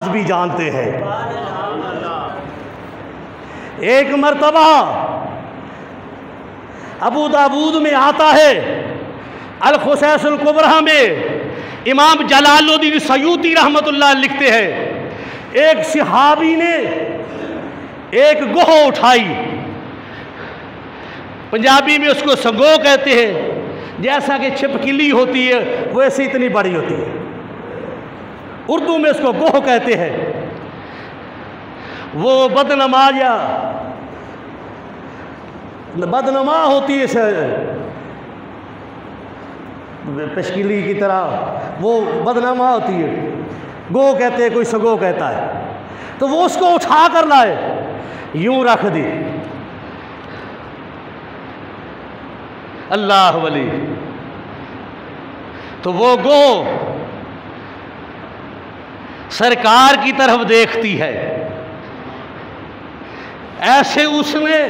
भी जानते हैं। एक मर्तबा अबू दाऊद में आता है, अल खुसैसुल कुबरा में इमाम जलालुद्दीन सयूती रहमतुल्लाह लिखते हैं, एक सहाबी ने एक गोह उठाई, पंजाबी में उसको संगो कहते हैं, जैसा कि छिपकली होती है वैसे इतनी बड़ी होती है, उर्दू में उसको गोह कहते हैं। वो बदनमा होती है पशकीली की तरह, वो बदनमा होती है, गो कहते हैं, कोई सगो कहता है। तो वो उसको उठा कर लाए, यूं रख दी। अल्लाह वली, तो वो गो सरकार की तरफ देखती है, ऐसे उसने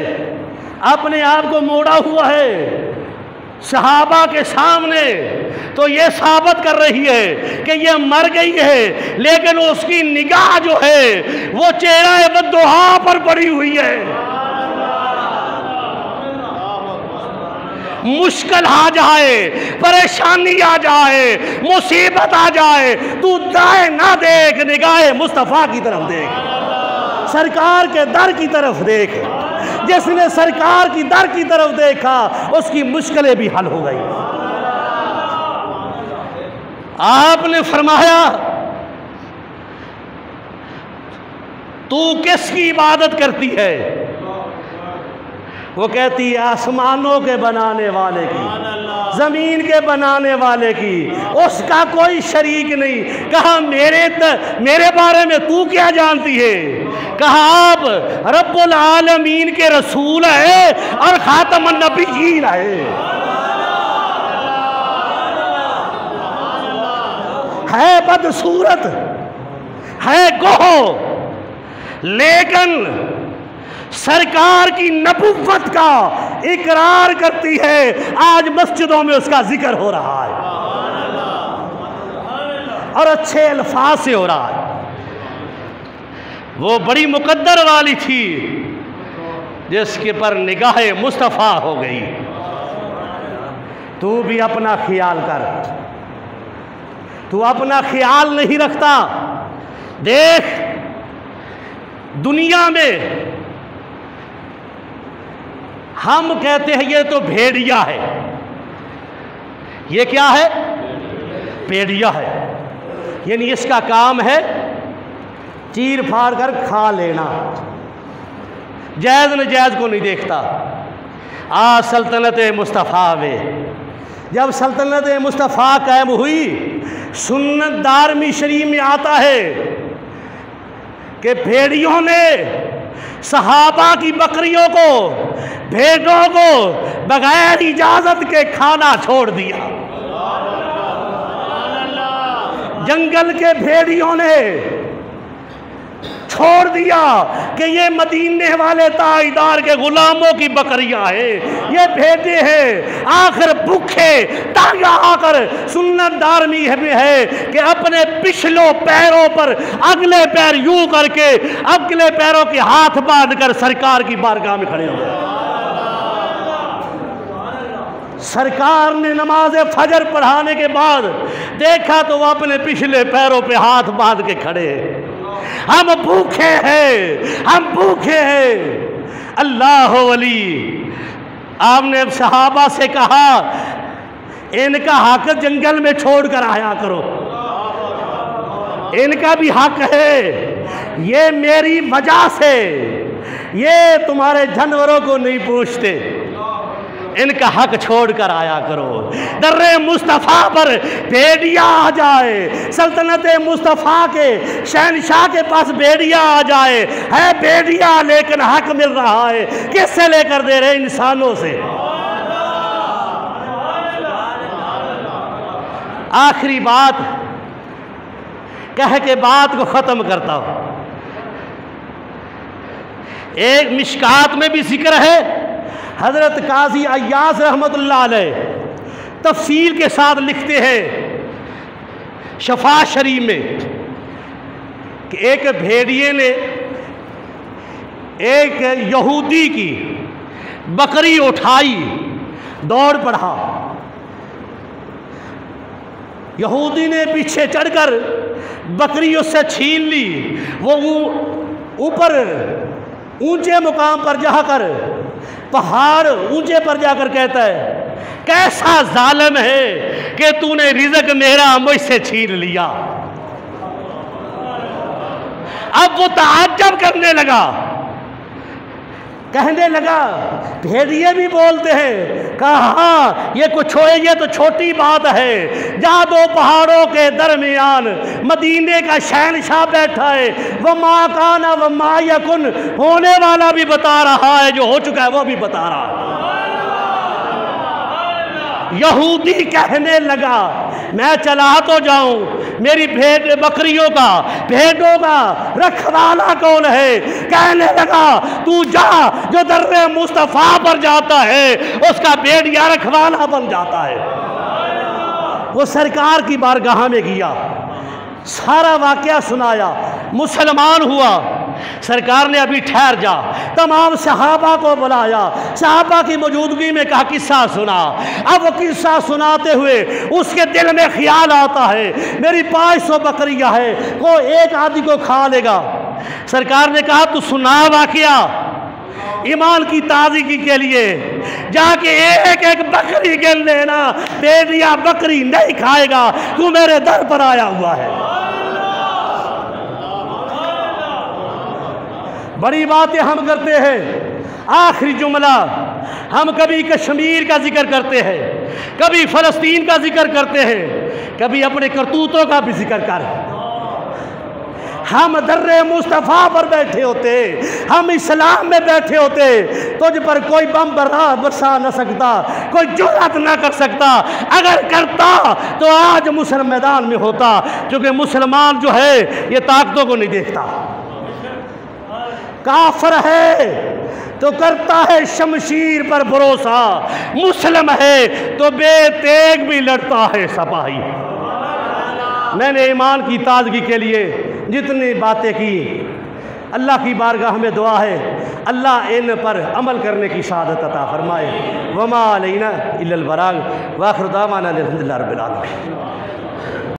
अपने आप को मोड़ा हुआ है सहाबा के सामने, तो ये साबित कर रही है कि ये मर गई है, लेकिन उसकी निगाह जो है वो चेहरा बद्दुआ पर पड़ी हुई है। मुश्किल आ जाए, परेशानी आ जाए, मुसीबत आ जाए, तू दाएं ना देख, निगाहे मुस्तफ़ा की तरफ देख, सरकार के दर की तरफ देख। जिसने सरकार की दर की तरफ देखा उसकी मुश्किलें भी हल हो गई। आपने फरमाया, तू किसकी इबादत करती है? वो कहती है आसमानों के बनाने वाले की, ज़मीन के बनाने वाले की, उसका कोई शरीक नहीं। कहा मेरे बारे में तू क्या जानती है? कहा आप रब्बुल आलमीन के रसूल है और खातमुन नबिय्यीन है बदसूरत है गोहो, लेकिन सरकार की नबुव्वत का इकरार करती है। आज मस्जिदों में उसका जिक्र हो रहा है और अच्छे अल्फाज से हो रहा है। वो बड़ी मुकद्दर वाली थी जिसके पर निगाह मुस्तफ़ा हो गई। तू भी अपना ख्याल कर, तू अपना ख्याल नहीं रखता। देख, दुनिया में हम कहते हैं ये तो भेड़िया है, ये क्या है? भेड़िया है, यानी इसका काम है चीर फाड़ कर खा लेना, जायज़ नजायज़ को नहीं देखता। आज सल्तनत मुस्तफ़ा में जब सल्तनत मुस्तफ़ा कायम हुई, सुन्नत दारमी शरीफ में आता है कि भेड़ियों ने सहाबा की बकरियों को, भेड़ों को बगैर इजाजत के खाना छोड़ दिया। जंगल के भेड़ियों ने छोड़ दिया कि ये मदीने वाले ताजदार के गुलामों की बकरियां हैं, ये भेड़े हैं। आखिर भूखे तांगा आकर सुन्नत दारमी में है कि अपने पिछलों पैरों पर अगले पैर यूं करके अगले पैरों के हाथ बांधकर सरकार की बारगाह में खड़े हो गए। सरकार ने नमाज फजर पढ़ाने के बाद देखा तो वो अपने पिछले पैरों पे हाथ बांध के खड़े हैं। हम भूखे हैं, हम भूखे हैं। अल्लाह वली, आपने सहाबा से कहा इनका हक जंगल में छोड़ कर आया करो, इनका भी हक है। ये मेरी वजह से ये तुम्हारे जानवरों को नहीं पूछते, इनका हक छोड़ कर आया करो। दर्रे मुस्तफ़ा पर भेड़िया आ जाए, सल्तनत मुस्तफ़ा के शहनशाह के पास भेड़िया आ जाए, है भेड़िया लेकिन हक मिल रहा है। किससे लेकर दे रहे? इंसानों से। आखिरी बात कह के बात को ख़त्म करता हूँ। एक मिशकात में भी जिक्र है, हज़रत काजी अय्याज़ रहमतुल्लाह अलैह तफसील के साथ लिखते हैं शफा शरीफ में कि एक भेड़िए ने एक यहूदी की बकरी उठाई, दौड़ पड़ा। यहूदी ने पीछे चढ़कर बकरी उससे छीन ली। वो ऊपर ऊंचे मुकाम पर जाकर, पहाड़ ऊंचे पर जाकर कहता है, कैसा जालिम है कि तूने रिज़्क मेरा मुझसे छीन लिया। अब वो ताज्जुब करने लगा, कहने लगा, भेड़िए भी बोलते हैं, कहा हाँ ये कुछ हो, ये तो छोटी बात है। जहाँ दो पहाड़ों के दरमियान मदीने का शहनशाह बैठा है, वह मा काना व मा यकुन, होने वाला भी बता रहा है, जो हो चुका है वो भी बता रहा है। यहूदी कहने लगा, मैं चला तो जाऊं, मेरी भेड़ बकरियों का, भेड़ों का रखवाला कौन है? कहने लगा, तू जा, जो दर्रे मुस्तफ़ा पर जाता है उसका भेड़िया रखवाला बन जाता है। वो सरकार की बारगाह में गया, सारा वाकया सुनाया, मुसलमान हुआ। सरकार ने अभी ठहर जा, तमाम सहाबा को बुलाया, सहाबा की मौजूदगी में कहा किस्सा सुना। अब वो किस्सा सुनाते हुए उसके दिल में ख्याल आता है, मेरी 500 बकरियां है, वो एक आदि को खा लेगा। सरकार ने कहा तू सुना वाकया, ईमान की ताज़गी के लिए जाके एक एक बकरी गिन लेना, भेड़िया बकरी नहीं खाएगा, तू मेरे दर पर आया हुआ है। बड़ी बातें हम करते हैं, आखिरी जुमला, हम कभी कश्मीर का जिक्र करते हैं, कभी फ़लस्तीन का जिक्र करते हैं, कभी अपने करतूतों का भी जिक्र कर। हम दर्रे मुस्तफ़ा पर बैठे होते, हम इस्लाम में बैठे होते, तुझ पर कोई बम बरसा न सकता, कोई जुर्रत न कर सकता। अगर करता तो आज मुसलमान मैदान में होता, क्योंकि मुसलमान जो है ये ताकतों को नहीं देखता। काफिर है तो करता है शमशीर पर भरोसा, मुस्लिम है तो बेतेग भी लड़ता है सिपाही। मैंने ईमान की ताजगी के लिए जितनी बातें की, अल्लाह की बारगाह में दुआ है अल्लाह इन पर अमल करने की शहादत अता फरमाए। वमा अलैना इल्लल बलाग व आखिर दावाना अल्हम्दुलिल्लाहि रब्बिल आलमीन।